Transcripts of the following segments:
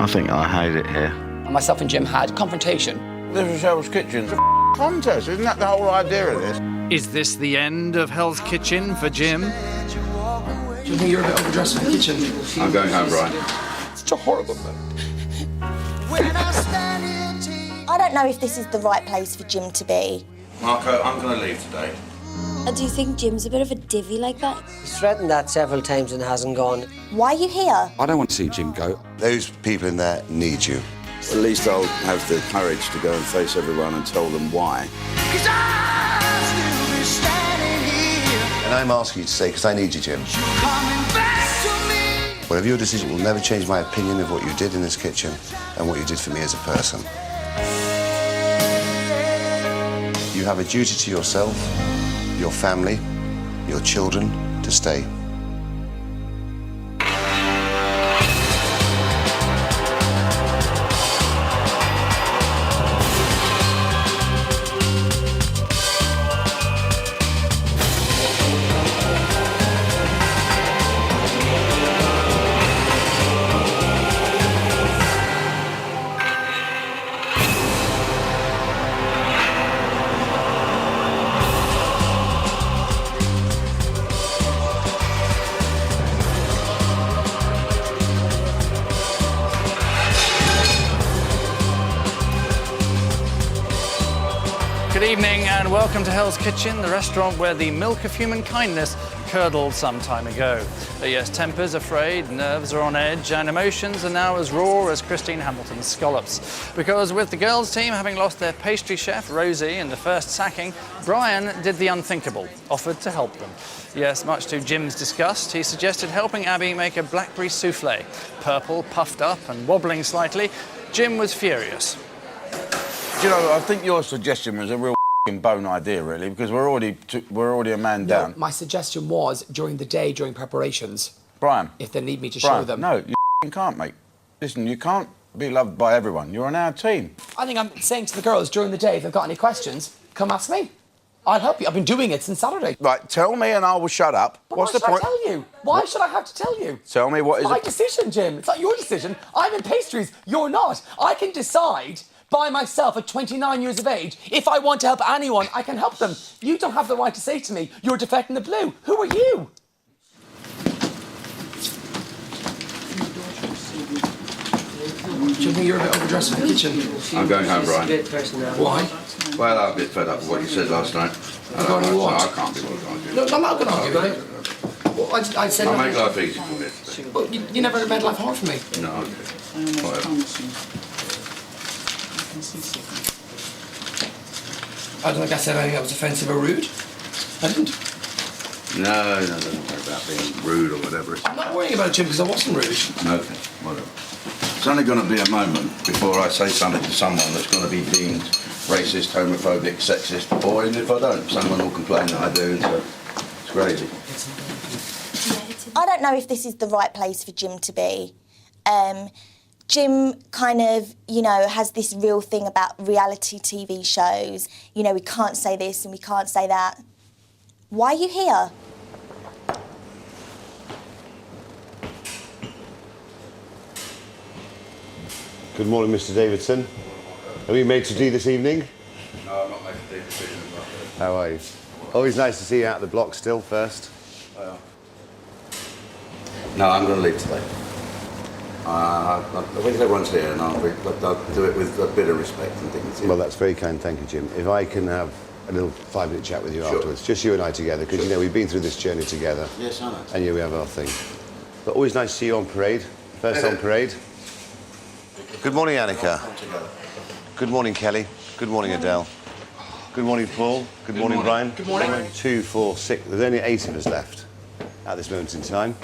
I think I hate it here. Myself and Jim had confrontation. This is Hell's Kitchen. It's a contest, isn't that the whole idea of this? Is this the end of Hell's Kitchen for Jim? Do you think you're a bit overdressed for the kitchen? I'm going home, Brian. It's such a horrible thing. I don't know if this is the right place for Jim to be. Marco, I'm going to leave today. Do you think Jim's a bit of a divvy like that? He's threatened that several times and hasn't gone. Why are you here? I don't want to see Jim go. Those people in there need you. At least I'll have the courage to go and face everyone and tell them why. And I'm asking you to say, because I need you, Jim. Whatever your decision will never change my opinion of what you did in this kitchen and what you did for me as a person. You have a duty to yourself, your family, your children, to stay. Good evening and welcome to Hell's Kitchen, the restaurant where the milk of human kindness curdled some time ago. Yes, tempers are frayed, nerves are on edge, and emotions are now as raw as Christine Hamilton's scallops. Because with the girls' team having lost their pastry chef, Rosie, in the first sacking, Brian did the unthinkable, offered to help them. Yes, much to Jim's disgust, he suggested helping Abby make a blackberry souffle. Purple, puffed up and wobbling slightly, Jim was furious. You know, I think your suggestion was a real bone idea, really, because we're already a man down. My suggestion was during the day, during preparations. Brian. If they need me to show them. No, you can't, mate. Listen, you can't be loved by everyone. You're on our team. I think I'm saying to the girls during the day, if they've got any questions, come ask me. I'll help you. I've been doing it since Saturday. Right, tell me and I will shut up. But What's the point? Why should I tell you? Why should I have to tell you? Tell me what is my decision, Jim. It's not your decision. I'm in pastries. You're not. I can decide by myself at 29 years of age. If I want to help anyone, I can help them. You don't have the right to say to me, you're defecting the blue. Who are you? Do you think you're a bit overdressed for the kitchen? I'm going home, Brian. Why? Well, I'm a bit fed up with what you said last night. I can't be bothered. No, I'm not going to argue with it. Well, I said... I'll make life easy for you. But you never made life hard for me. No, okay. Whatever. I don't think I said anything that was offensive or rude. I didn't. No, don't worry about being rude or whatever. I'm not worrying about it, Jim, because I wasn't rude. Okay, whatever. It's only going to be a moment before I say something to someone that's going to be deemed racist, homophobic, sexist, or even if I don't, someone will complain that I do, so it's crazy. I don't know if this is the right place for Jim to be. Jim kind of, you know, has this real thing about reality TV shows. You know, we can't say this and we can't say that. Why are you here? Good morning, Mr. Davidson. Are we made to tea this evening? No, I'm not making a decision. How are you? Always nice to see you out of the block still, first. No, I'm going to leave today. I think everyone's here and I'll do it with a bit of respect and dignity. Well, that's very kind, thank you, Jim. If I can have a little 5-minute chat with you afterwards, just you and I together, because, you know, we've been through this journey together. Yes, I know. And here we have our thing. But always nice to see you on parade. First on parade. Good morning, Annika. Good morning, Kelly. Good morning, Adele. Good morning, Paul. Good morning, Brian. Good morning. 2, 4, 6. There's only 8 of us left at this moment in time.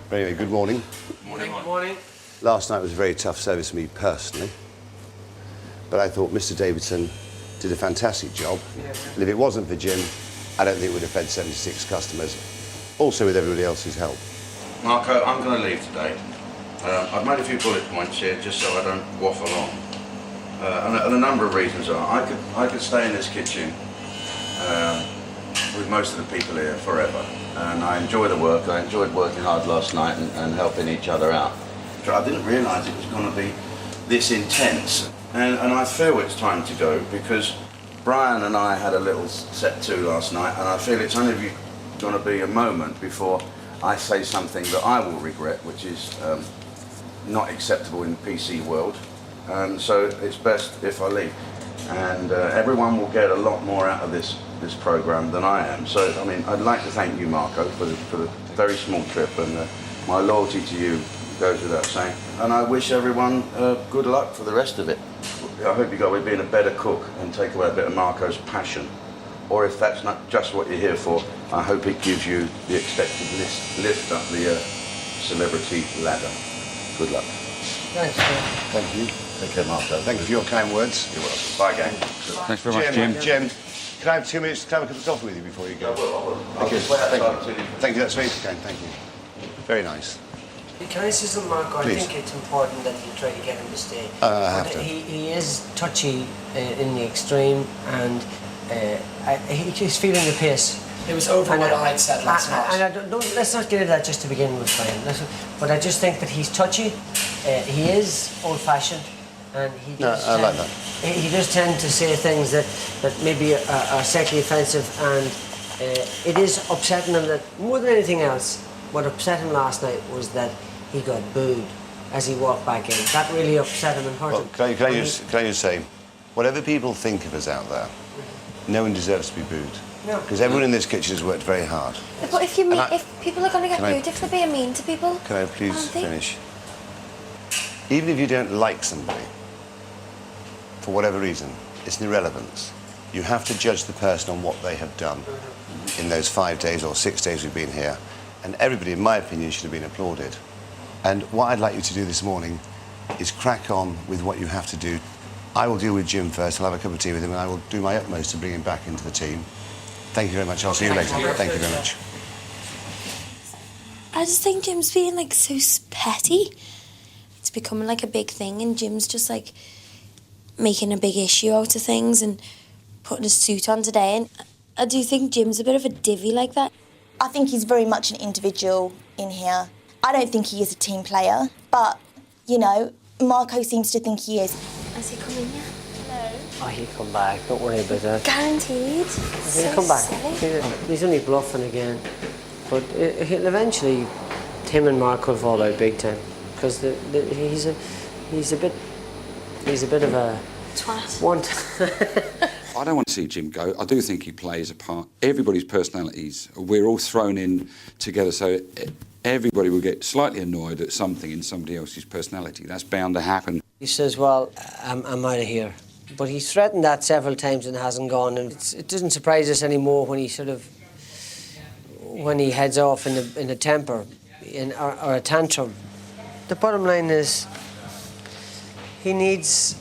But anyway, good morning. Good morning. Last night was a very tough service for me personally, but I thought Mr. Davidson did a fantastic job. And if it wasn't for Jim, I don't think we would have fed 76 customers, also with everybody else's help. Marco, I'm going to leave today. I've made a few bullet points here just so I don't waffle on. And a number of reasons are I could stay in this kitchen with most of the people here forever. And I enjoy the work. I enjoyed working hard last night and helping each other out. I didn't realise it was going to be this intense. And I feel it's time to go because Brian and I had a little set to last night, and I feel it's only going to be a moment before I say something that I will regret, which is not acceptable in the PC world. So it's best if I leave. And everyone will get a lot more out of this programme than I am. So, I mean, I'd like to thank you, Marco, for the very small trip, and my loyalty to you goes without saying. And I wish everyone good luck for the rest of it. I hope you go away being a better cook and take away a bit of Marco's passion. Or if that's not just what you're here for, I hope it gives you the expected lift up the celebrity ladder. Good luck. Thanks, Jim. Thank you. Take care, Marco. Thank you for your kind words. You're welcome. Bye, gang. Thanks very much, Jim. Jim, can I have 2 minutes to have a cup of coffee with you before you go? I will. Thank you. Thank you. Thank you, that's very kind. Thank you. Very nice. Can I say something, Marco? Please. I think it's important that you try to get him to stay. I have to. He is touchy in the extreme, and he's feeling the pace. It was over And what I'd said last night. And let's not get into that just to begin with, Brian. But I just think that he's touchy. He is old-fashioned, and he does I like that. He does tend to say things that maybe are sexually offensive, and it is upsetting him that more than anything else. What upset him last night was that he got booed as he walked back in. That really upset him and hurt Well, him. can I just say, whatever people think of us out there, no one deserves to be booed. No. Because everyone in this kitchen has worked very hard. But if if people are going to get Can I- booed, if they're being mean to people, Can I please aren't they? finish? Even if you don't like somebody, for whatever reason, it's an irrelevance. You have to judge the person on what they have done in those 5 days or 6 days we've been here. And everybody, in my opinion, should have been applauded. And what I'd like you to do this morning is crack on with what you have to do. I will deal with Jim first. I'll have a cup of tea with him, and I will do my utmost to bring him back into the team. Thank you very much. I'll see you later. Thank you very much. I just think Jim's being like so petty. It's becoming like a big thing, and Jim's just like making a big issue out of things and putting his suit on today. And I do think Jim's a bit of a divvy like that. I think he's very much an individual in here. I don't think he is a team player, but, you know, Marco seems to think he is. Has he come in yet? No. Oh, he'll come back. Don't worry about that. Guaranteed. He'll come back. He's only bluffing again. But he'll eventually, him and Mark will fall out big time. Because he's a bit of a... Twat. I don't want to see Jim go. I do think he plays a part. Everybody's personalities, we're all thrown in together, so everybody will get slightly annoyed at something in somebody else's personality. That's bound to happen. He says, well, I'm out of here. But he's threatened that several times and hasn't gone. And it doesn't surprise us anymore when he heads off in a temper or a tantrum. The bottom line is he needs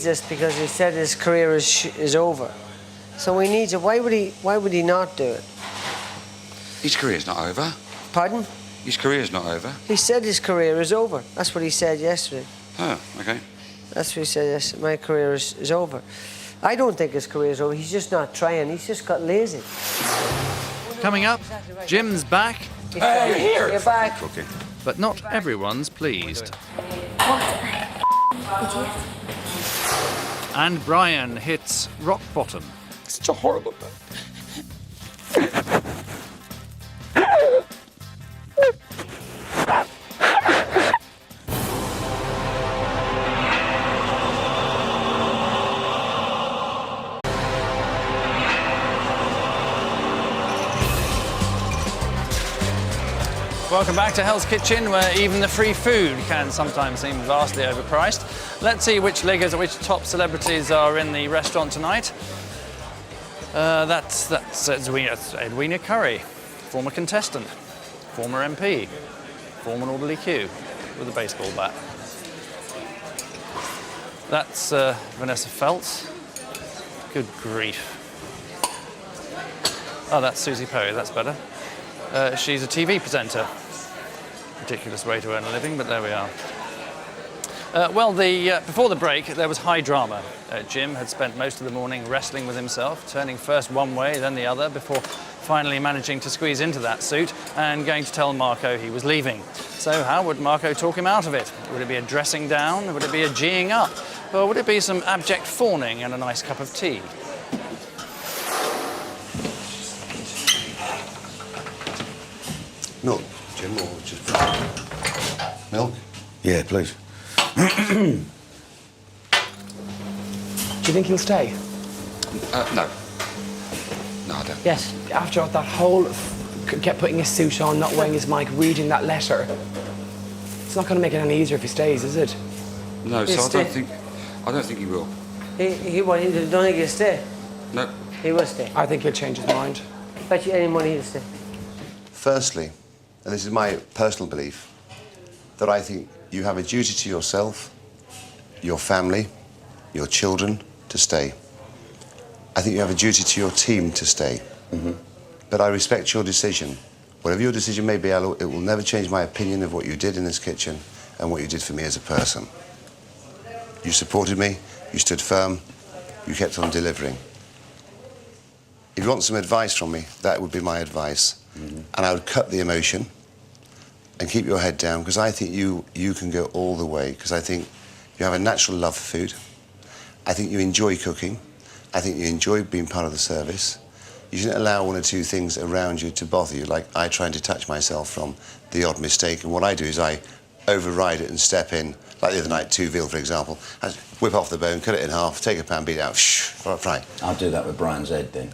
us because he said his career is over. So he needs it. Why would he not do it? His career's not over. Pardon? His career's not over. He said his career is over. That's what he said yesterday. Oh, okay. That's what he said yesterday. My career is over. I don't think his career is over. He's just not trying. He's just got lazy. Coming up, Jim's back, Hey, here! You're back. Okay. but not everyone's pleased. Idiot. And Brian hits rock bottom. Such a horrible man. Welcome back to Hell's Kitchen, where even the free food can sometimes seem vastly overpriced. Let's see which top celebrities are in the restaurant tonight. That's Edwina Curry, former contestant, former MP, former orderly queue with a baseball bat. That's Vanessa Feltz. Good grief. Oh, that's Susie Perry, that's better. She's a TV presenter. Ridiculous way to earn a living, but there we are. Before the break, there was high drama. Jim had spent most of the morning wrestling with himself, turning first one way, then the other, before finally managing to squeeze into that suit and going to tell Marco he was leaving. So how would Marco talk him out of it? Would it be a dressing down? Would it be a geeing up? Or would it be some abject fawning and a nice cup of tea? Milk, Jim, or just milk? Yeah, please. Do you think he'll stay? No. No, I don't. Yes. After that whole kept putting his suit on, not wearing his mic, reading that letter. It's not going to make it any easier if he stays, is it? No, He'll so stay. I don't think he will. He don't think he'll stay. No. He will stay. I think he'll change his mind. Bet you any money he'll stay. Firstly, and this is my personal belief, that I think you have a duty to yourself, your family, your children to stay. I think you have a duty to your team to stay. Mm-hmm. But I respect your decision. Whatever your decision may be, it will never change my opinion of what you did in this kitchen and what you did for me as a person. You supported me, you stood firm, you kept on delivering. If you want some advice from me, that would be my advice. Mm-hmm. And I would cut the emotion and keep your head down, because I think you can go all the way, because I think you have a natural love for food. I think you enjoy cooking. I think you enjoy being part of the service. You shouldn't allow one or two things around you to bother you, like I try and detach myself from the odd mistake, and what I do is I override it and step in, like the other night, 2 veal, for example. I whip off the bone, cut it in half, take a pan, beat it out, fry. I'll do that with Brian's head then.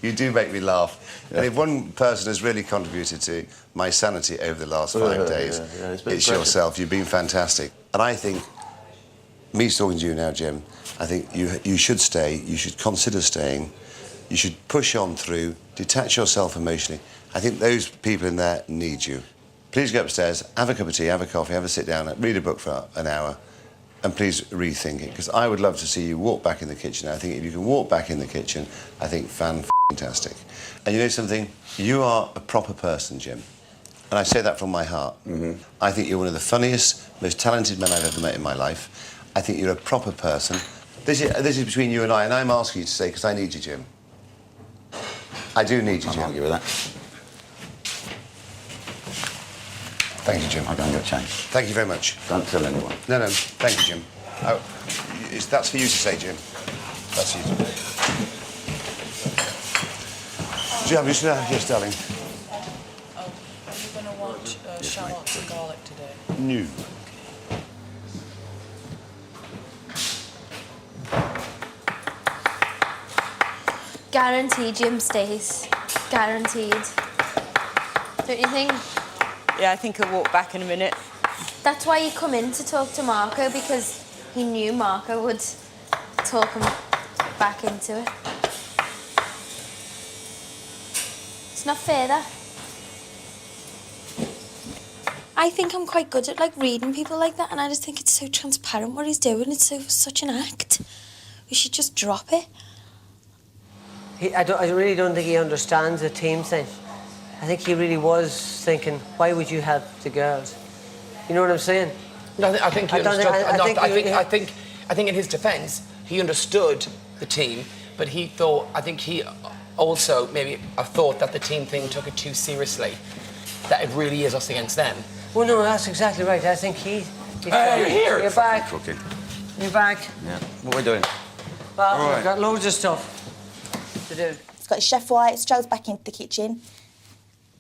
You do make me laugh. Yeah. And if one person has really contributed to my sanity over the last 5 days, it's yourself. You've been fantastic. And I think, me talking to you now, Jim, I think you should stay, you should consider staying, you should push on through, detach yourself emotionally. I think those people in there need you. Please go upstairs, have a cup of tea, have a coffee, have a sit down, read a book for an hour, and please rethink it, because I would love to see you walk back in the kitchen. I think if you can walk back in the kitchen, I think fantastic. And you know something? You are a proper person, Jim. And I say that from my heart. Mm-hmm. I think you're one of the funniest, most talented men I've ever met in my life. I think you're a proper person. This is between you and I'm asking you to say, because I need you, Jim. I do need you, Jim. I'll argue with that. Thank you, Jim. I'll go and get changed. Thank you very much. Don't tell anyone. No, thank you, Jim. Oh, that's for you to say, Jim. That's you. Jim, yes, darling. Are you going to want shallots and garlic today? No. Guaranteed Jim stays. Guaranteed. Don't you think? Yeah, I think he'll walk back in a minute. That's why you come in to talk to Marco, because he knew Marco would talk him back into it. It's not fair, that. I think I'm quite good at reading people like that, and I just think it's so transparent what he's doing. It's such an act. We should just drop it. I really don't think he understands the team thing. I think he really was thinking, why would you help the girls? You know what I'm saying? No, I think he understood. I think in his defence, he understood the team, but he thought. I think he also maybe thought that the team thing took it too seriously. That it really is us against them. Well, no, that's exactly right. I think he Hey, you're here. You're back. Cooking. You're back. Yeah. What are we doing? Well, All right. we've got loads of stuff to do. He's got his chef whites, Joe's back into the kitchen.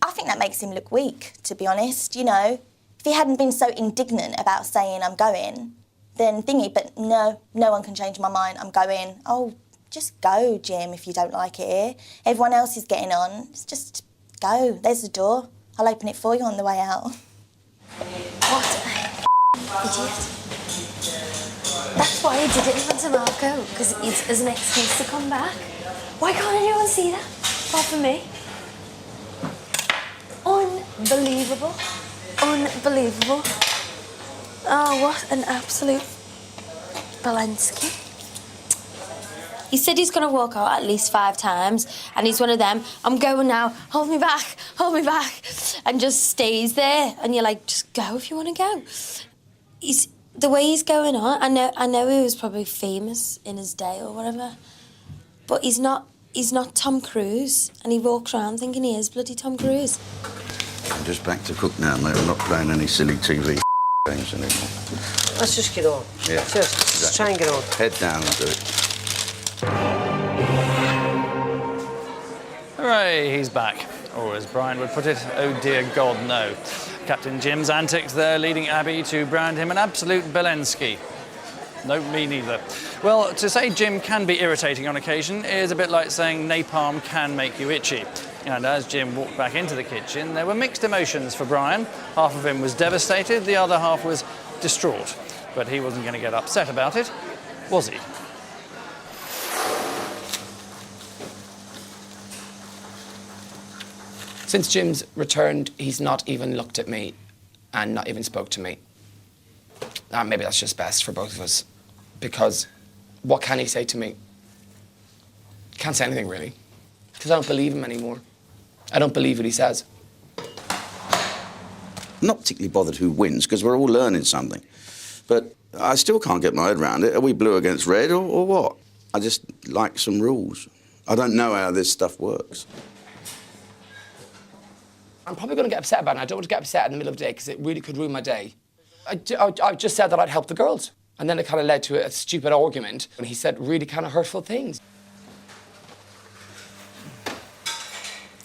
I think that makes him look weak, to be honest, you know. If he hadn't been so indignant about saying I'm going, then thingy, but no one can change my mind, I'm going. Oh, just go, Jim, if you don't like it here. Everyone else is getting on, just go. There's the door. I'll open it for you on the way out. What a idiot. That's why he did it in front of Marco, because it's as an excuse to come back. Why can't anyone see that? Apart from me. Unbelievable. Unbelievable. Oh, what an absolute Balansky. He said he's going to walk out at least 5 times, and he's one of them, I'm going now, hold me back, and just stays there. And you're like, just go if you want to go. The way he's going on, I know he was probably famous in his day or whatever, but he's not He's not Tom Cruise, and he walks around thinking he is bloody Tom Cruise. I'm just back to cook now, mate. I'm not playing any silly TV games anymore. Let's just get on. Yeah, Just try and get on. Head down and do it. Hooray, he's back. Or as Brian would put it, oh dear God, no. Captain Jim's antics there leading Abby to brand him an absolute Belensky. No, me neither. Well, to say Jim can be irritating on occasion is a bit like saying napalm can make you itchy. And as Jim walked back into the kitchen, there were mixed emotions for Brian. Half of him was devastated, the other half was distraught. But he wasn't going to get upset about it, was he? Since Jim's returned, he's not even looked at me and not even spoke to me. Maybe that's just best for both of us, because what can he say to me? Can't say anything, really, because I don't believe him anymore. I don't believe what he says. I'm not particularly bothered who wins, because we're all learning something. But I still can't get my head around it. Are we blue against red or what? I just like some rules. I don't know how this stuff works. I'm probably going to get upset about it. I don't want to get upset in the middle of the day because it really could ruin my day. I just said that I'd help the girls. And then it kind of led to a stupid argument. And he said really kind of hurtful things.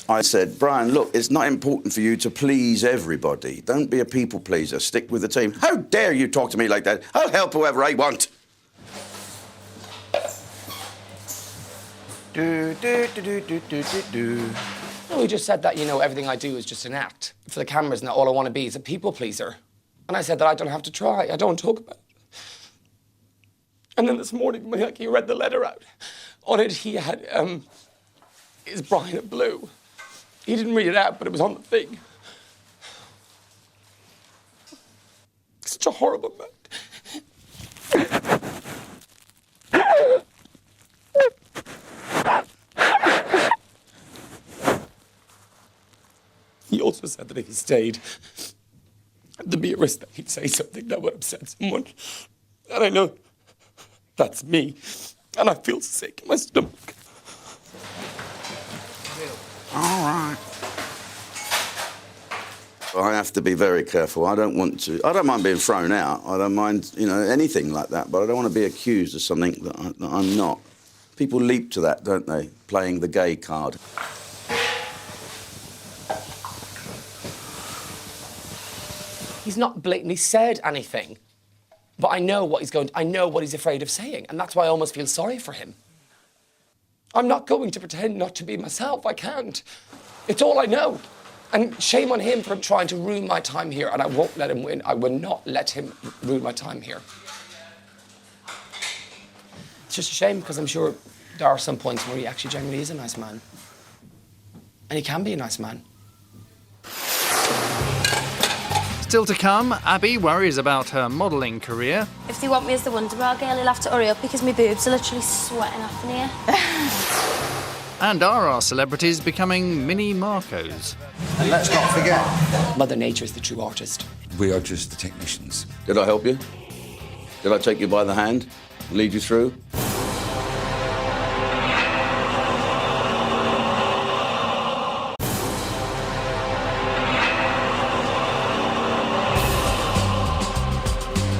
I said, Brian, look, it's not important for you to please everybody. Don't be a people pleaser. Stick with the team. How dare you talk to me like that? I'll help whoever I want. No, he just said that, you know, everything I do is just an act for the cameras and that all I want to be is a people pleaser. And I said that I don't have to try. I don't talk about it. And then this morning, when he read the letter out, on it he had, is Brian at blue. He didn't read it out, but it was on the thing. Such a horrible man. He also said that if he stayed, there'd be a risk that he'd say something that would upset someone. And I know that's me. And I feel sick in my stomach. All right. I have to be very careful. I don't mind being thrown out. I don't mind, you know, anything like that. But I don't want to be accused of something that I'm not. People leap to that, don't they? Playing the gay card. He's not blatantly said anything, but I know what he's afraid of saying, and that's why I almost feel sorry for him. I'm not going to pretend not to be myself. I can't. It's all I know. And shame on him for trying to ruin my time here, and I won't let him win. I will not let him ruin my time here. It's just a shame, because I'm sure there are some points where he actually genuinely is a nice man. And he can be a nice man. Still to come, Abby worries about her modelling career. If they want me as the Wonderbra girl, he'll have to hurry up because my boobs are literally sweating off in here. And are our celebrities becoming mini Marcos? And let's not forget, Mother Nature is the true artist. We are just the technicians. Did I help you? Did I take you by the hand? Lead you through?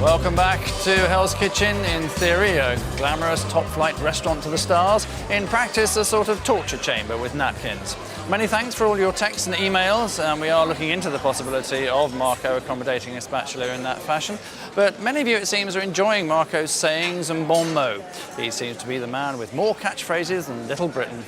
Welcome back to Hell's Kitchen. In theory, a glamorous top-flight restaurant to the stars. In practice, a sort of torture chamber with napkins. Many thanks for all your texts and emails, and we are looking into the possibility of Marco accommodating a spatula in that fashion. But many of you, it seems, are enjoying Marco's sayings and bon mots. He seems to be the man with more catchphrases than Little Britain.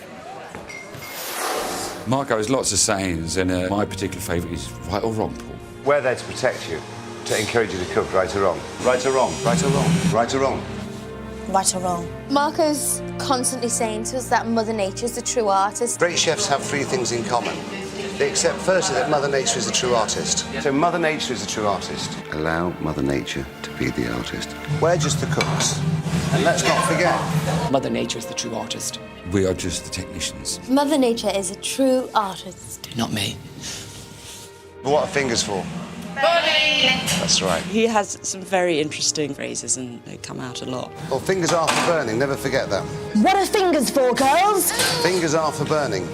Marco has lots of sayings, and my particular favourite is right or wrong, Paul. we're there to protect you, to encourage you to cook right or wrong. Right or wrong, right or wrong, right or wrong. Right or wrong? Marco's constantly saying to us that Mother Nature's the true artist. Great chefs have three things in common. They accept firstly that Mother Nature is the true artist. So Mother Nature is the true artist. Allow Mother Nature to be the artist. We're just the cooks. And let's not forget, Mother Nature is the true artist. We are just the technicians. Mother Nature is a true artist. Not me. but what are fingers for? That's right. He has some very interesting phrases and they come out a lot. Well, fingers are for burning, never forget that. What are fingers for, girls? Fingers are for burning.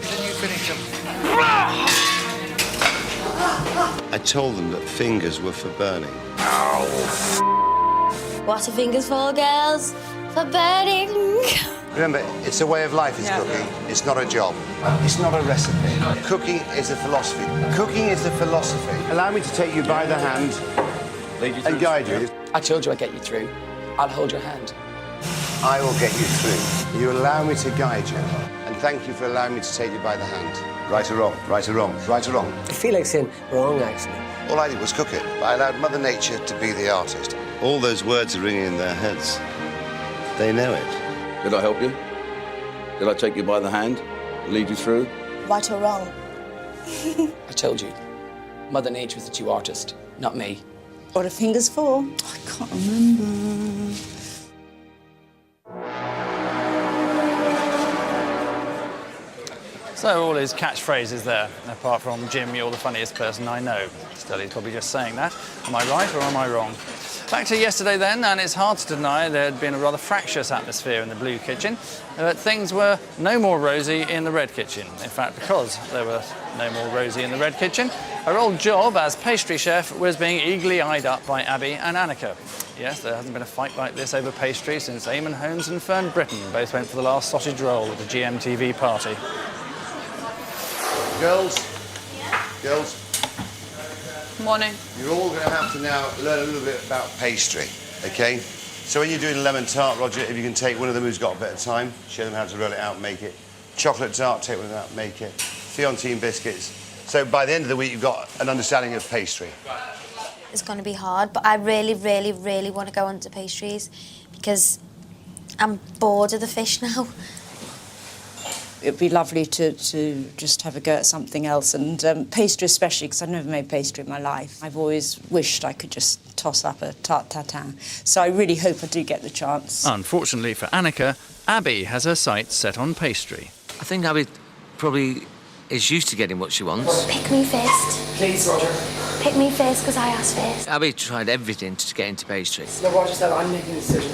I told them that fingers were for burning. What are fingers for, girls? For burning. Remember, it's a way of life, is cooking. It's not a job. It's not a recipe. Cooking is a philosophy. Cooking is a philosophy. Allow me to take you by the hand and guide you. I told you I'd get you through. I'll hold your hand. I will get you through. You allow me to guide you. And thank you for allowing me to take you by the hand. Right or wrong, right or wrong, right or wrong. I feel like saying wrong, actually. All I did was cook it. I allowed Mother Nature to be the artist. All those words are ringing in their heads. They know it. Did I help you? Did I take you by the hand, lead you through? Right or wrong? I told you. Mother Nature was the true artist, not me. What are fingers for? I can't remember. So all his catchphrases there, apart from Jim, you're the funniest person I know. Still, he's probably just saying that. Am I right or am I wrong? Back to yesterday then, and it's hard to deny there had been a rather fractious atmosphere in the blue kitchen, but things were no more rosy in the red kitchen. In fact, because there were no more rosy in the red kitchen, her old job as pastry chef was being eagerly eyed up by Abby and Annika. Yes, there hasn't been a fight like this over pastry since Eamon Holmes and Fern Britton both went for the last sausage roll at the GMTV party. Girls, Morning. you're all going to have to now learn a little bit about pastry, OK? So when you're doing a lemon tart, Roger, if you can take one of them who's got a bit of time, show them how to roll it out and make it. Chocolate tart, take one of them out and make it. Fiontine biscuits. So by the end of the week, you've got an understanding of pastry. It's going to be hard, but I really, really, really want to go into pastries because I'm bored of the fish now. It'd be lovely to just have a go at something else, and pastry especially, because I've never made pastry in my life. I've always wished I could just toss up a tarte tatin. So I really hope I do get the chance. Unfortunately for Annika, Abby has her sights set on pastry. I think Abby probably is used to getting what she wants. Pick me first. Please, Roger. Pick me first because I asked first. Abby tried everything to get into pastry. No, Roger said I'm making a decision.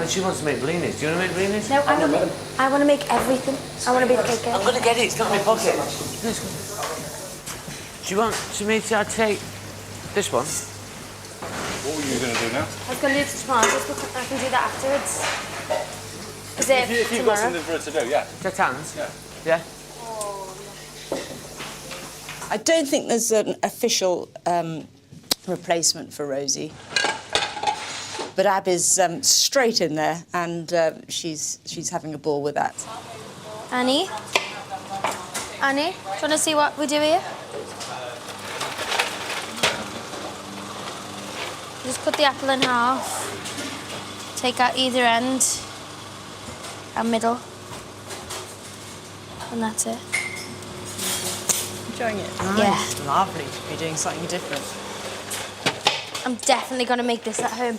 She wants to make blinis. Do you want to make blinis? No, I want to make everything. I want to be the cake girl. I'm going to get it. It's not in my pocket. Do you want me to take this one? What were you going to do now? I was going to do the tomatoes, but I can do that afterwards. Is it If you've got something for her to do, yeah. Tatans? Yeah. Yeah. I don't think there's an official replacement for Rosie. But Abby's straight in there, and she's having a ball with that. Annie? Annie, do you want to see what we do here? Just cut the apple in half. Take out either end and middle. And that's it. Enjoying it? Yeah. It's lovely to be doing something different. I'm definitely going to make this at home.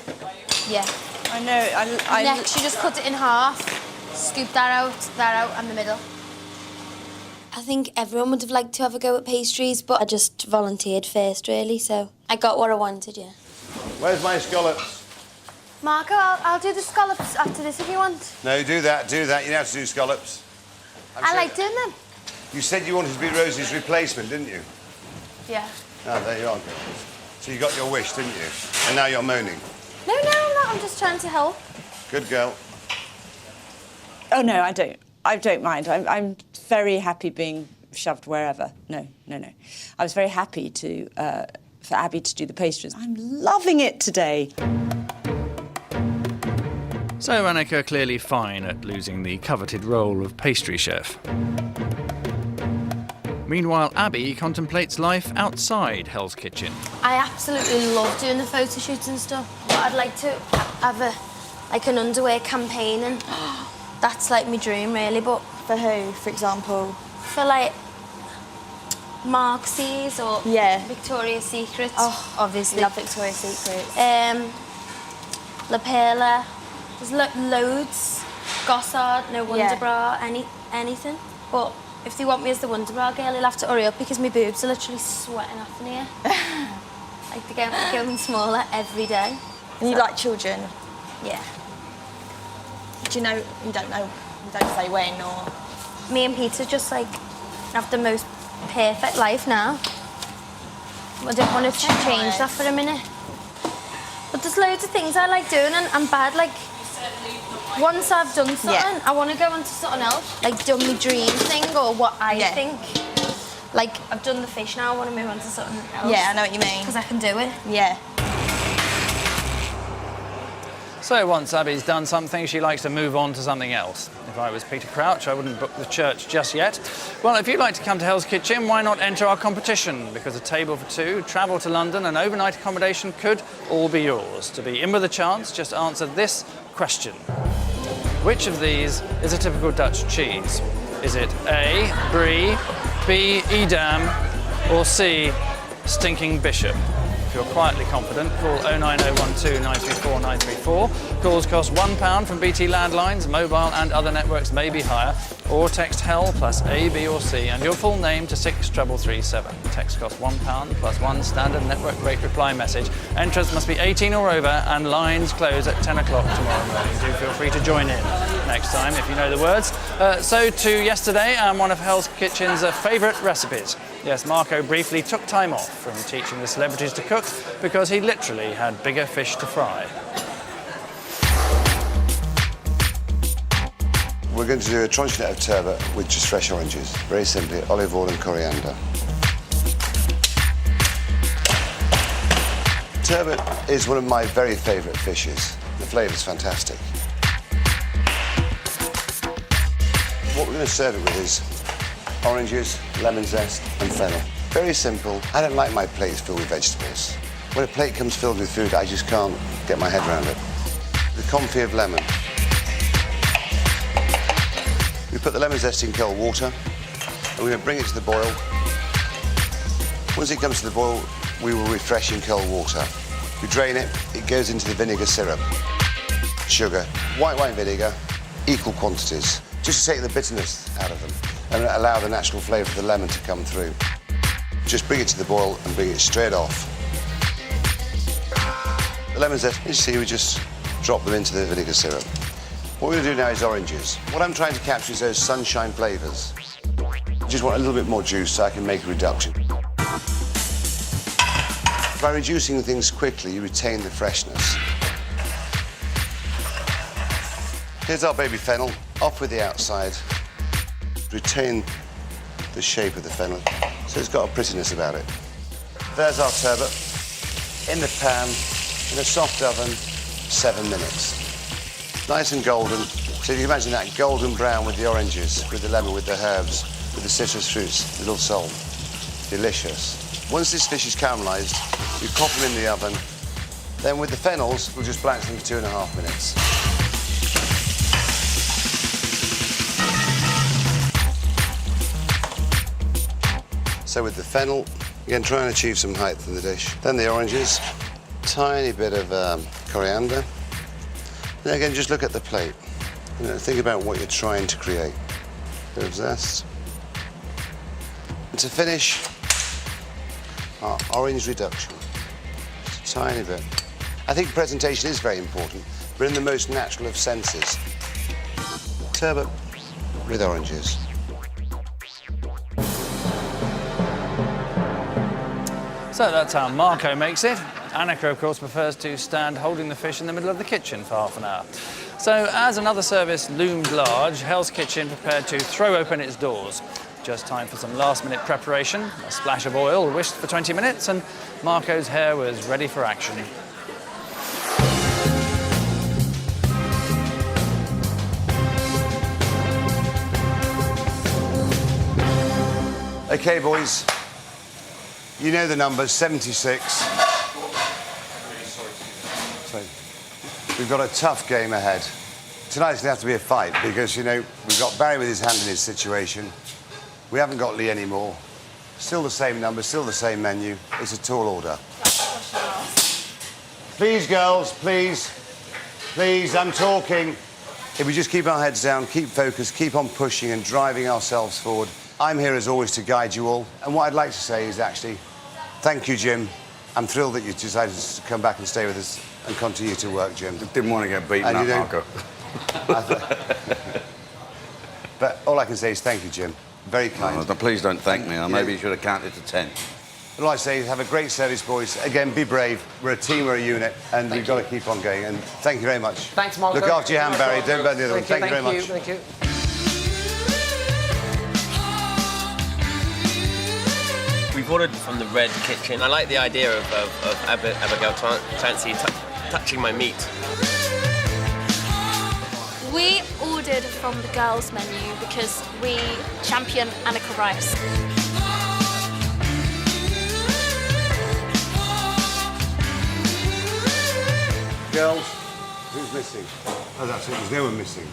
Yeah. I know. Next, you just cut it in half, scoop that out, and the middle. I think everyone would have liked to have a go at pastries, but I just volunteered first, really, so I got what I wanted, yeah. Where's my scallops? Marco, I'll do the scallops after this if you want. No, do that. You don't have to do scallops. I like doing them. You said you wanted to be Rosie's replacement, didn't you? Yeah. Oh, there you are. So you got your wish, didn't you? And now you're moaning. No, I'm not. I'm just trying to help. Good girl. Oh, no, I don't. I don't mind. I'm very happy being shoved wherever. No. I was very happy for Abby to do the pastries. I'm loving it today. So Annika clearly fine at losing the coveted role of pastry chef. Meanwhile, Abby contemplates life outside Hell's Kitchen. I absolutely love doing the photo shoots and stuff. But I'd like to have an underwear campaign, and that's like my dream, really. But For who, for example? for like Marxies or Victoria's Secret, obviously. Love Victoria's Secret. La Perla. There's loads. Gossard, no Wonder Bra, anything. But if they want me as the Wonderbra girl, he'll have to hurry up because my boobs are literally sweating off in here. Like, they're getting smaller every day. And you like children? Yeah. Do you know, you don't say when or... Me and Peter just, like, have the most perfect life now. I don't want to change that for a minute. But there's loads of things I like doing, and I'm bad, like, once I've done something, I want to go on to something else. Like, done my dream thing or what I think. Like, I've done the fish now, I want to move on to something else. Yeah, I know what you mean. Because I can do it. Yeah. So once Abby's done something, she likes to move on to something else. If I was Peter Crouch, I wouldn't book the church just yet. Well, if you'd like to come to Hell's Kitchen, why not enter our competition? Because a table for two, travel to London and overnight accommodation could all be yours. To be in with a chance, just answer this question. Which of these is a typical Dutch cheese? Is it A, Brie, B, Edam, or C, Stinking Bishop? If you're quietly confident, call 09012 934 934. Calls cost £1 from BT landlines, mobile and other networks may be higher, or text HELL plus A, B or C and your full name to 63337. Text costs £1 plus one standard network rate reply message. Entrants must be 18 or over and lines close at 10 o'clock tomorrow morning. Do feel free to join in next time if you know the words. So to yesterday and one of Hell's Kitchen's favourite recipes. Yes, Marco briefly took time off from teaching the celebrities to cook because he literally had bigger fish to fry. We're going to do a tronchonet of turbot with just fresh oranges. Very simply, olive oil and coriander. Turbot is one of my very favourite fishes. The flavour's fantastic. What we're going to serve it with is oranges, lemon zest and fennel. Very simple. I don't like my plates filled with vegetables. When a plate comes filled with food, I just can't get my head around it. The confit of lemon. We put the lemon zest in cold water and we're going to bring it to the boil. Once it comes to the boil, we will refresh in cold water. We drain it, it goes into the vinegar syrup. Sugar, white wine vinegar, equal quantities, just to take the bitterness out of them and allow the natural flavour of the lemon to come through. Just bring it to the boil and bring it straight off. The lemon zest, you see, we just drop them into the vinegar syrup. What we're going to do now is oranges. What I'm trying to capture is those sunshine flavours. I just want a little bit more juice so I can make a reduction. By reducing things quickly, you retain the freshness. Here's our baby fennel, off with the outside. Retain the shape of the fennel, so it's got a prettiness about it. There's our turbot, in the pan, in a soft oven, 7 minutes. Nice and golden, so if you imagine that golden brown with the oranges, with the lemon, with the herbs, with the citrus fruits, little salt, delicious. Once this fish is caramelised, we pop them in the oven, then with the fennels, we'll just blanch them for 2.5 minutes. So with the fennel, again, try and achieve some height in the dish. Then the oranges, tiny bit of coriander. Then again, just look at the plate. You know, think about what you're trying to create. Bit of zest. And to finish, our orange reduction. Just a tiny bit. I think presentation is very important, but in the most natural of senses. Turbot with oranges. So that's how Marco makes it. Annika, of course, prefers to stand holding the fish in the middle of the kitchen for half an hour. So as another service loomed large, Hell's Kitchen prepared to throw open its doors. Just time for some last-minute preparation, a splash of oil whisked for 20 minutes, and Marco's hair was ready for action. Okay, boys. You know the numbers, 76. So, we've got a tough game ahead. Tonight's going to have to be a fight because, you know, we've got Barry with his hand in his situation. We haven't got Lee anymore. Still the same numbers, still the same menu. It's a tall order. Please, girls, please. Please, I'm talking. If we just keep our heads down, keep focused, keep on pushing and driving ourselves forward, I'm here as always to guide you all. And what I'd like to say is actually, thank you, Jim. I'm thrilled that you decided to come back and stay with us and continue to work, Jim. Didn't want to get beaten up, Marco. But all I can say is thank you, Jim. Very kind. Oh, please don't thank me. Maybe you should have counted to 10. All I say is have a great service, boys. Again, be brave. We're a team, we're a unit, and we've got to keep on going. And thank you very much. Thanks, Marco. Look after your hand, Barry. Don't burn the other one. Thank you very much. Thank you. We've ordered from the Red Kitchen. I like the idea of Abigail Clancy touching my meat. We ordered from the girls' menu because we champion Annika Rice. Girls, who's missing? Oh, that's it. There's no one missing.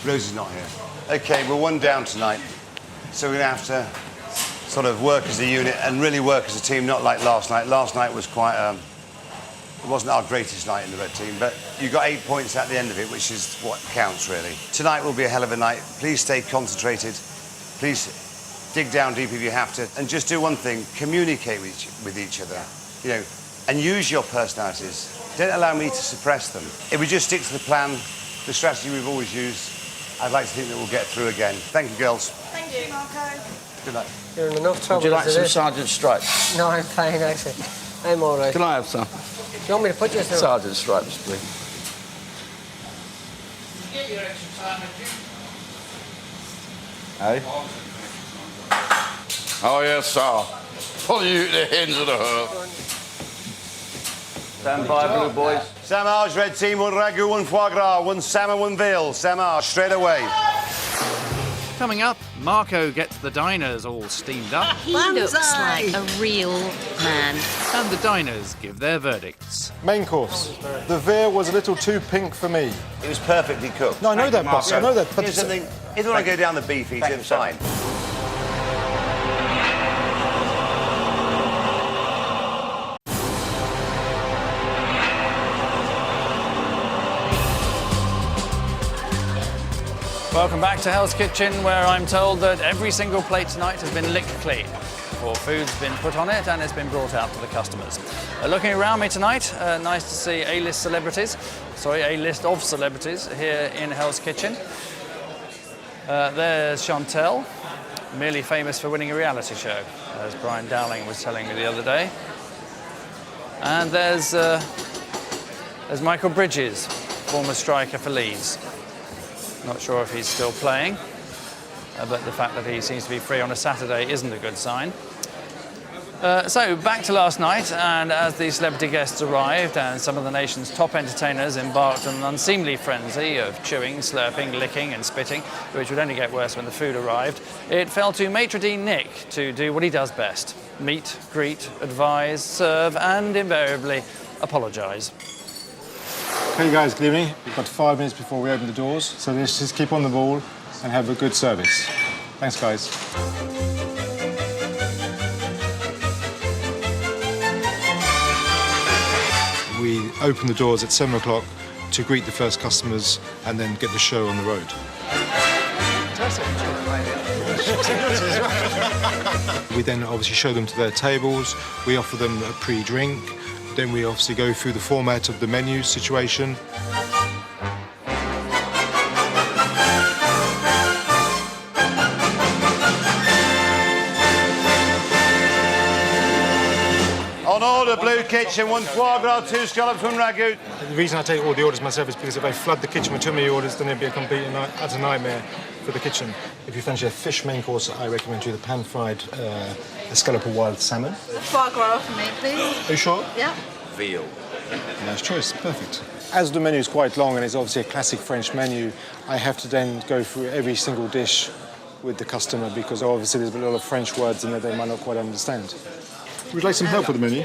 Rose is not here. OK, we're one down tonight, so we're going to have to sort of work as a unit and really work as a team, not like last night. Last night was quite... it wasn't our greatest night in the red team, but you got 8 points at the end of it, which is what counts, really. Tonight will be a hell of a night. Please stay concentrated. Please dig down deep if you have to. And just do one thing, communicate with each other, you know, and use your personalities. Don't allow me to suppress them. If we just stick to the plan, the strategy we've always used, I'd like to think that we'll get through again. Thank you, girls. Thank you, Marco. Good night. You're in enough trouble. Would you like as it some is. Sergeant Stripes? No, I'm fine, actually. I'm all right. Can I have some? Do you want me to put you through? Sergeant Stripes, please. Get your extra time, Hey? Oh, yes, sir. Pull you to the ends of the hoof. Stand by, blue boys. Samage, red team, one ragu, one foie gras, one salmon, one veal. Samage, straight away. Coming up, Marco gets the diners all steamed up. He looks like a real man. And the diners give their verdicts. Main course. The veal was a little too pink for me. It was perfectly cooked. No, I know that, boss. I know that. But Here's something. If you want to go down the beef eater, it's fine. Welcome back to Hell's Kitchen, where I'm told that every single plate tonight has been licked clean before food's been put on it and it's been brought out to the customers. Looking around me tonight, nice to see A-list celebrities, a list of celebrities here in Hell's Kitchen. There's Chantel, merely famous for winning a reality show, as Brian Dowling was telling me the other day. And there's Michael Bridges, former striker for Leeds. Not sure if he's still playing, but the fact that he seems to be free on a Saturday isn't a good sign. So back to last night, and as the celebrity guests arrived and some of the nation's top entertainers embarked on an unseemly frenzy of chewing, slurping, licking and spitting, which would only get worse when the food arrived, it fell to maitre d' Nick to do what he does best: meet, greet, advise, serve and invariably apologise. Okay, guys, good evening. We've got 5 minutes before we open the doors, so let's just keep on the ball and have a good service. Thanks, guys. We open the doors at 7 o'clock to greet the first customers and then get the show on the road. We then obviously show them to their tables. We offer them a pre-drink. Then we obviously go through the format of the menu situation. On order, Blue Kitchen, one foie gras, 2 scallops, 1 ragu. The reason I take all the orders myself is because if I flood the kitchen with too many orders, then it'd be a complete utter nightmare for the kitchen. If you fancy a fish main course, I recommend you the pan-fried scallop of wild salmon. Foie gras for me, please. Are you sure? Yeah. Veal. Nice choice, perfect. As the menu is quite long and it's obviously a classic French menu, I have to then go through every single dish with the customer because obviously there's a lot of French words in there they might not quite understand. Would you like some help with the menu?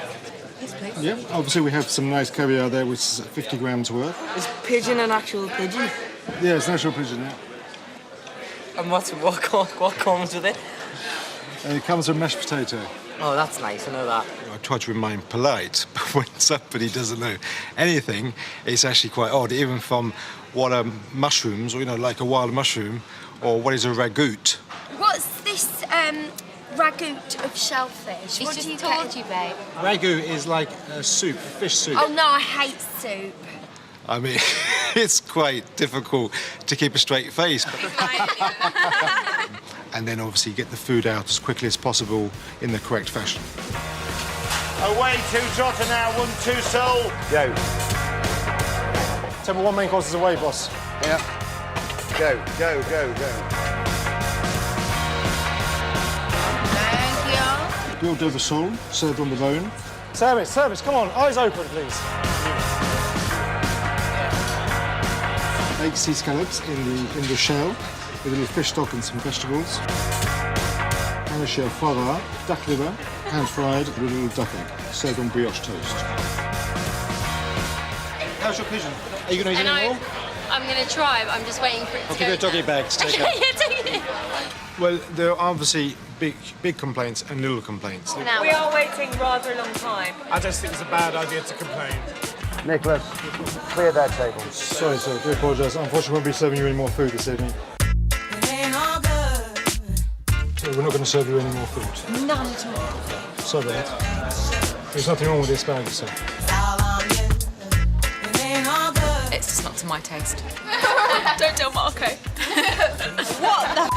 Yes, please. Yeah, obviously we have some nice caviar there, which is 50 grams worth. Is pigeon an actual pigeon? Yeah, it's natural pigeon, yeah. And what comes with it? And it comes with mashed potato. Oh, that's nice, I know that. I try to remain polite, but when somebody doesn't know anything, it's actually quite odd, even from what are mushrooms, or, like a wild mushroom, or what is a ragout. What's this ragout of shellfish. What do you told you, babe? Ragu is like a soup, a fish soup. Oh no, I hate soup. I mean, it's quite difficult to keep a straight face. And then obviously get the food out as quickly as possible in the correct fashion. Away 2 trotter now, 1-2 soul. Go. Table 1 main course is away, boss. Yeah. Go, go, go, go. Grilled Dover sole, served on the bone. Service, come on, eyes open, please. Baked sea scallops in the shell with a little fish stock and some vegetables. Panache foie gras, duck liver, hand-fried with a little duck egg, served on brioche toast. How's your pigeon? Are you going to eat any more? I'm going to try, but I'm just waiting for it to I'll give you a doggy bag to take out. Yeah, take it. Well, there are obviously big complaints and little complaints. We are waiting rather a long time. I just think it's a bad idea to complain. Nicholas, clear that table. Sorry, sir, I do apologise. Unfortunately, we won't be serving you any more food this evening. So we're not going to serve you any more food. None at all. Sorry about that. There's nothing wrong with the asparagus, sir. It's just not to my taste. Don't tell Marco. What the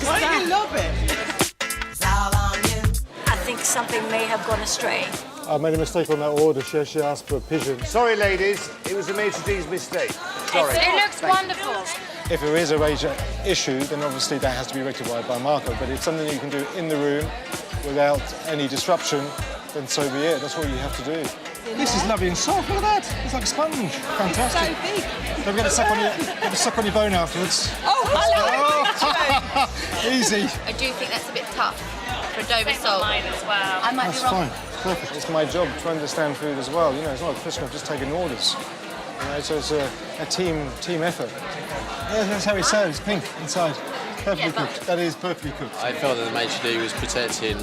Why do you love it? I think something may have gone astray. I made a mistake on that order. She asked for a pigeon. Sorry, ladies. It was the maitre d's mistake. Sorry. It looks wonderful. If there is a major issue, then obviously that has to be rectified by Marco. But it's something you can do in the room without any disruption, then so be it. That's what you have to do. This is lovely and soft. Look at that. It's like a sponge. Fantastic. It's so big. Don't get a suck on your bone afterwards. Oh, hello. Easy. I do think that's a bit tough for Dover sole. Mine as well. I might That's be wrong. fine. Perfect. It's my job to understand food as well. You know, it's not a question of just taking orders. You know, so it's a team effort. Yeah, that's how it serves. Pink inside. Perfectly cooked. That is perfectly cooked. I felt that the maitre d' was protecting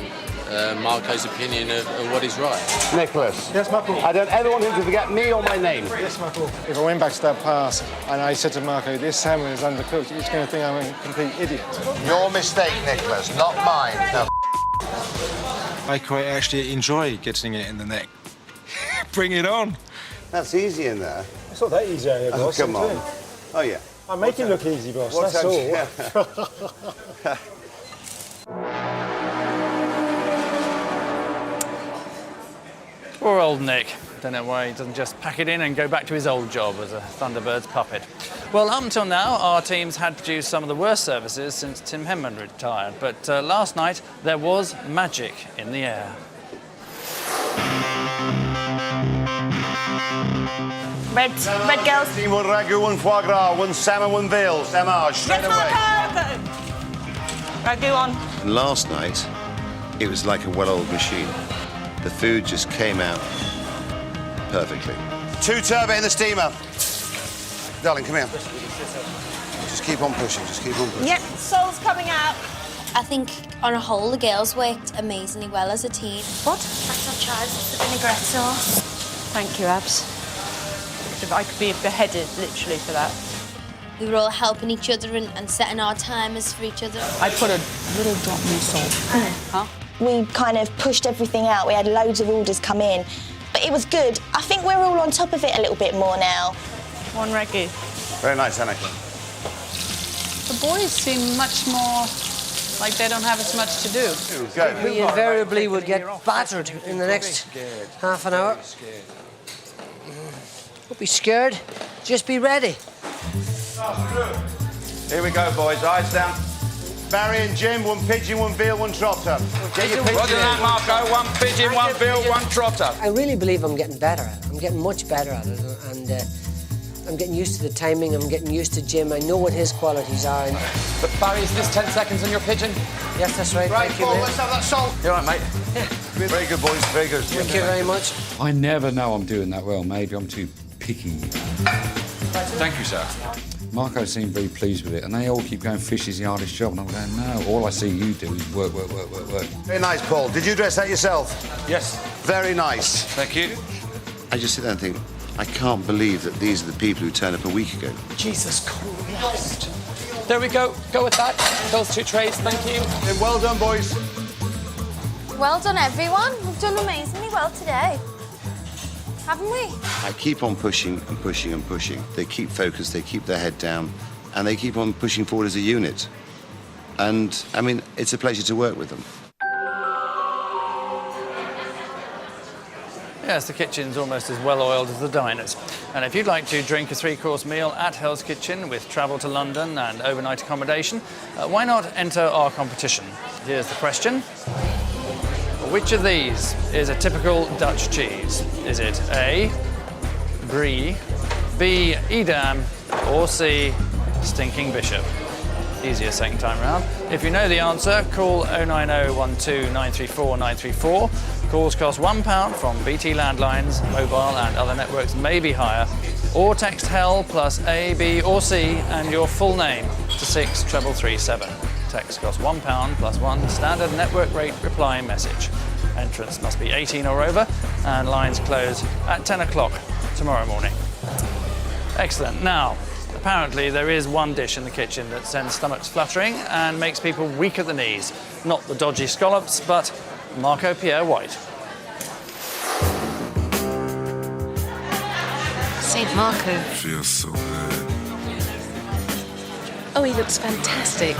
Marco's opinion of what is right. Nicholas. Yes, Marco. I don't ever want him to forget me or my name. Yes, Marco. If I went back to that pass and I said to Marco, this salmon is undercooked, he's going to think I'm a complete idiot. Your mistake, Nicholas, not mine. No. I quite actually enjoy getting it in the neck. Bring it on. That's easy in there. It's not that easy, boss. Come on. Oh, yeah. I make it look easy, boss. What's That's all. Poor old Nick. Don't know why he doesn't just pack it in and go back to his old job as a Thunderbird's puppet. Well, up until now, our teams had produced some of the worst services since Tim Henman retired. But last night, there was magic in the air. Red girls. One ragu, one foie gras, one salmon, one veal. Samage, straight away. Ragu on. Last night, it was like a well-oiled machine. The food just came out perfectly. 2 turbot in the steamer. Darling, come here. Just keep on pushing, just keep on pushing. Yep, soul's coming out. I think, on a whole, the girls worked amazingly well as a team. What? That's our chives, it's the vinaigrette sauce. Thank you, Abs. I could be beheaded, literally, for that. We were all helping each other and setting our timers for each other. I put a little drop more salt. Huh? We kind of pushed everything out. We had loads of orders come in. But it was good. I think we're all on top of it a little bit more now. One ragu. Very nice, Anna. The boys seem much more like they don't have as much to do. We invariably would get battered in the next half an hour. Don't be scared. Just be ready. Here we go, boys. Eyes down. Barry and Jim, 1 pigeon, 1 veal, 1 trotter. Get your pigeon Roger that, Marco. 1 pigeon, 1 veal, 1 trotter. I really believe I'm getting better at it. I'm getting much better at it. And I'm getting used to the timing. I'm getting used to Jim. I know what his qualities are. And... But Barry, is this 10 seconds on your pigeon? Yes, that's right. Right, Thank you, Paul, mate. let's have that salt. You're right, mate. Yeah. Very good, boys. Very good. Thank you very much. I never know I'm doing that well. Maybe I'm too picky. Thank you, sir. Marco seemed very pleased with it, and they all keep going, fish is the hardest job. And I'm going, no, all I see you do is work. Very nice, Paul. Did you dress that yourself? Yes. Very nice. Thank you. I just sit there and think, I can't believe that these are the people who turned up a week ago. Jesus Christ. There we go. Go with that. Those 2 trays, thank you. And well done, boys. Well done, everyone. We've done amazingly well today. Haven't we? I keep on pushing and pushing and pushing. They keep focused, they keep their head down, and they keep on pushing forward as a unit. And, I mean, it's a pleasure to work with them. Yes, the kitchen's almost as well oiled as the diners. And if you'd like to drink a 3-course meal at Hell's Kitchen with travel to London and overnight accommodation, why not enter our competition? Here's the question. Which of these is a typical Dutch cheese? Is it A, Brie, B, Edam, or C, Stinking Bishop? Easier second time round. If you know the answer, call 090 12 934 934. Calls cost £1 from BT landlines, mobile and other networks may be higher. Or text HELL plus A, B or C and your full name to 63337. Text costs £1 plus 1 standard network rate reply message. Entrance must be 18 or over and lines close at 10 o'clock tomorrow morning. Excellent. Now, apparently there is one dish in the kitchen that sends stomachs fluttering and makes people weak at the knees. Not the dodgy scallops, but Marco Pierre White. St. Marco. Feels so good. Oh, he looks fantastic.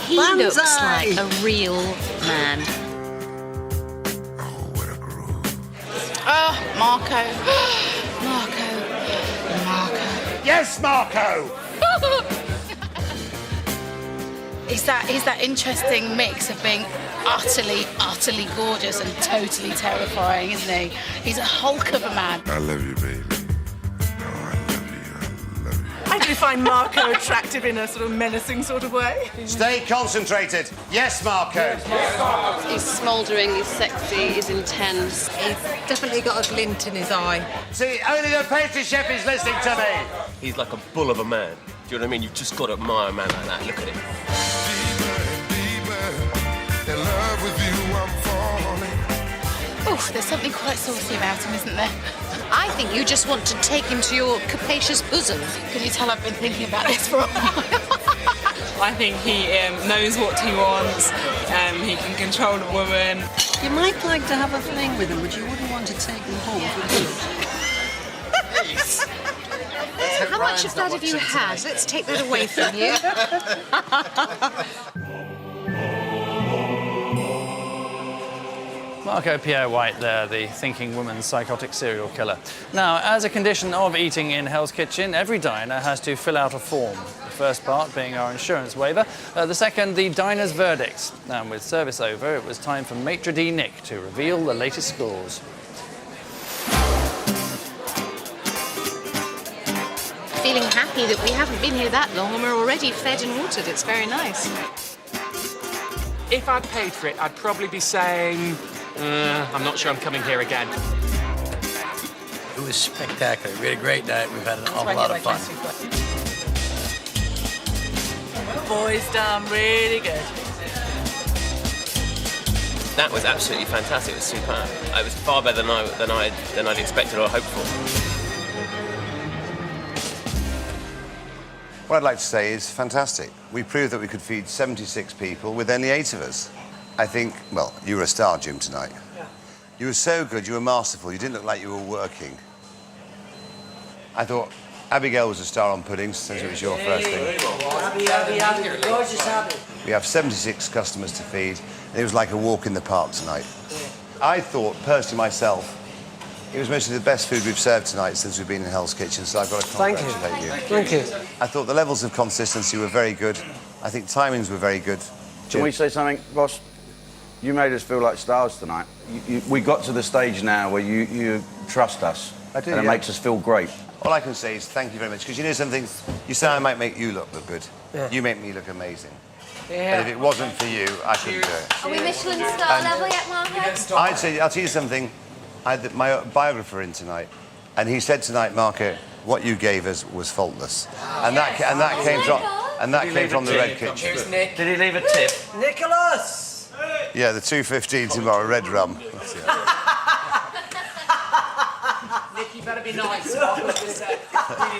He looks like a real man. Oh, Marco. Marco. Yes, Marco! He's that interesting mix of being utterly gorgeous and totally terrifying, isn't he? He's a hulk of a man. I love you, baby. I do find Marco attractive in a sort of menacing sort of way. Stay concentrated. Yes, Marco. He's smouldering, he's sexy, he's intense. He's definitely got a glint in his eye. See, only the pastry chef is listening to me. He's like a bull of a man. Do you know what I mean? You've just got to admire a man like that. Look at him. In love with you, I'm falling. Oof, there's something quite saucy about him, isn't there? I think you just want to take him to your capacious bosom. Can you tell I've been thinking about this for a while? I think he knows what he wants. He can control a woman. You might like to have a fling with him, but you wouldn't want to take him home for good. How much of that have you had? Let's take that away from you. Marco Pierre White there, the thinking woman psychotic serial killer. Now, as a condition of eating in Hell's Kitchen, every diner has to fill out a form. The first part being our insurance waiver, the second, the diner's verdicts. And with service over, it was time for Maitre d' Nick to reveal the latest scores. Feeling happy that we haven't been here that long and we're already fed and watered. It's very nice. If I'd paid for it, I'd probably be saying, I'm not sure I'm coming here again. It was spectacular. We had a great night. We've had an awful lot of fun. Boys done really good. That was absolutely fantastic. It was superb. It was far better than I'd expected or hoped for. What I'd like to say is fantastic. We proved that we could feed 76 people with only 8 of us. I think, well, you were a star, Jim, tonight. Yeah. You were so good, you were masterful, you didn't look like you were working. I thought Abigail was a star on puddings, since it was your first thing. Abby, gorgeous Abby. We have 76 customers to feed, and it was like a walk in the park tonight. I thought, personally myself, it was mostly the best food we've served tonight since we've been in Hell's Kitchen, so I've got to congratulate you. Thank you. I thought the levels of consistency were very good. I think timings were very good. Can we say something, boss? You made us feel like stars tonight. We got to the stage now where you trust us. I do, and it makes us feel great. All I can say is thank you very much, because you know something? You say I might make you look good. Yeah. You make me look amazing. Yeah. And if it wasn't for you, I couldn't do it. Are we Michelin star level yet, Marco? I'd say, I'll tell you something. I had my biographer in tonight, and he said tonight, Marco, what you gave us was faultless. And that came from the Red Kitchen. Did he leave a tip? Nicholas! Yeah, the 2:15 tomorrow, red rum. That'd be nice. Really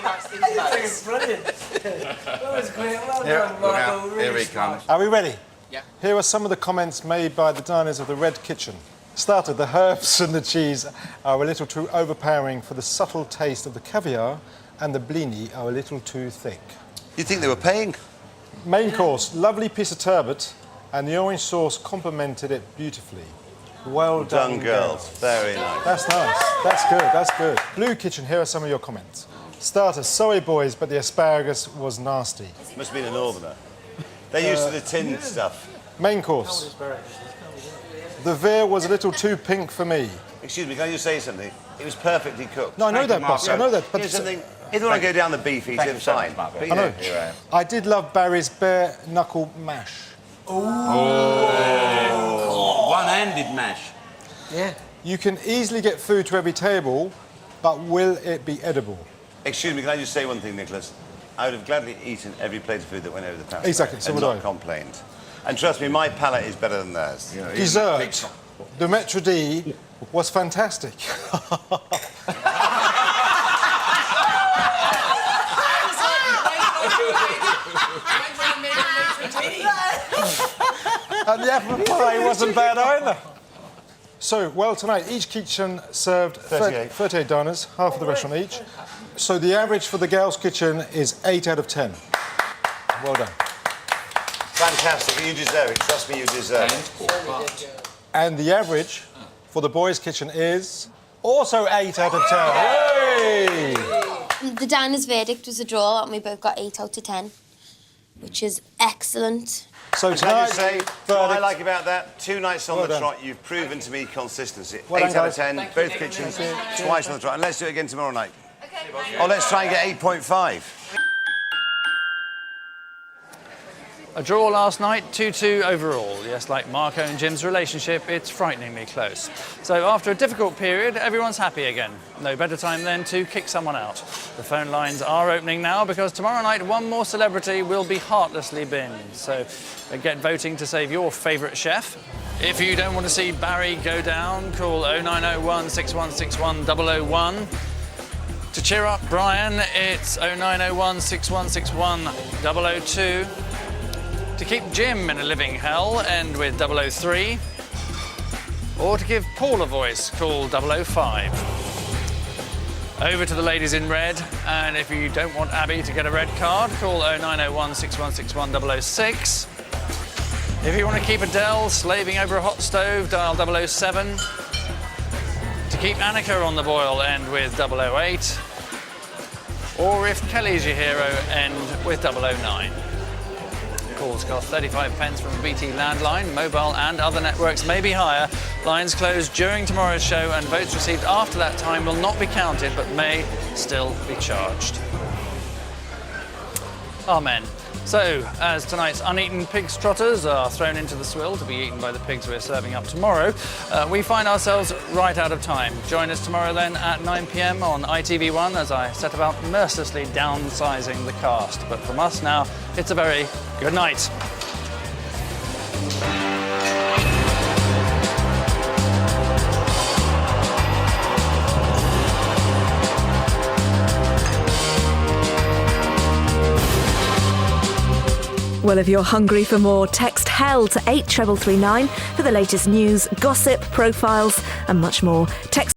nice thing to That was brilliant. That was great. Well done, Marco. Really Here he smart. comes. Are we ready? Yeah. Here are some of the comments made by the diners of the Red Kitchen. Starter, the herbs and the cheese are a little too overpowering for the subtle taste of the caviar, and the blini are a little too thick. You think they were paying? Main course, lovely piece of turbot, and the orange sauce complemented it beautifully. Well done, girls. Very nice. That's nice. That's good. That's good. Blue Kitchen, here are some of your comments. Starter, sorry boys, but the asparagus was nasty. Must have been a northerner. They're used to the tinned stuff. Main course. The veer was a little too pink for me. Excuse me, can I just say something? It was perfectly cooked. No, I know that, boss. I know that. But Here's something. If you want to go down the beef, eat it, fine. But, you I know. here I am. I did love Barry's bare knuckle mash. One-handed mash. Yeah. You can easily get food to every table, but will it be edible? Excuse me, can I just say one thing, Nicholas? I would have gladly eaten every plate of food that went over the pasta. Exactly, so and would not I. complained. And trust me, my palate is better than theirs. Dessert. The Metro D was fantastic. And the apple pie wasn't bad either. So, well, tonight, each kitchen served 38 diners, half of the restaurant each. So the average for the girls' kitchen is 8 out of 10. Well done. Fantastic. You deserve it. Trust me, you deserve it. And the average for the boys' kitchen is also 8 out of 10. Hey! The diner's verdict was a draw, and we both got 8 out of 10, which is excellent. So And can I tonight, just say, what I like about that, 2 nights on the trot, you've proven to me consistency. Well 8 done, out of 10, both kitchens, twice on the trot. And let's do it again tomorrow night. Okay. Or let's try and get 8.5. A draw last night, 2-2 overall. Yes, like Marco and Jim's relationship, it's frighteningly close. So after a difficult period, everyone's happy again. No better time then to kick someone out. The phone lines are opening now because tomorrow night one more celebrity will be heartlessly binned. So get voting to save your favourite chef. If you don't want to see Barry go down, call 0901 6161 001. To cheer up Brian, it's 0901 6161 002. To keep Jim in a living hell, end with 003. Or to give Paul a voice, call 005. Over to the ladies in red, and if you don't want Abby to get a red card, call 0901 6161 006. If you want to keep Adele slaving over a hot stove, dial 007. To keep Annika on the boil, end with 008. Or if Kelly's your hero, end with 009. Calls cost 35 pence from a BT landline. Mobile and other networks may be higher. Lines closed during tomorrow's show, and votes received after that time will not be counted but may still be charged. Amen. So, as tonight's uneaten pigs trotters are thrown into the swill to be eaten by the pigs we're serving up tomorrow, we find ourselves right out of time. Join us tomorrow then at 9 p.m. on ITV1 as I set about mercilessly downsizing the cast. But from us now, it's a very good night. Well, if you're hungry for more, text HELL to 83339 for the latest news, gossip, profiles and much more. Text